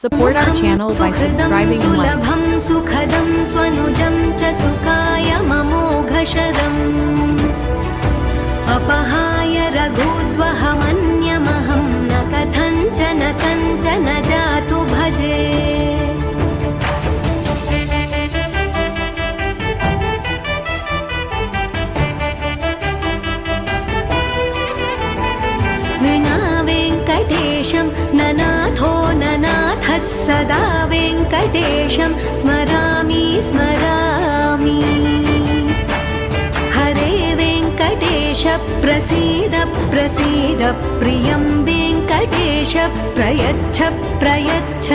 Support our channel by subscribing and liking. सुलभं सुखदं स्वनुजं च सुखाय ममोघशरम् अपहाय रघुद्वहमन्यमहं न कथञ्चन कञ्चन जातु भजे। विना वेङ्कटेशं ननाथो ननाथः सदा वेङ्कटेशं स्मरामि स्मरामि। हरे वेङ्कटेश प्रसीद प्रसीद प्रियं वेङ्कटेश प्रयच्छ प्रयच्छ।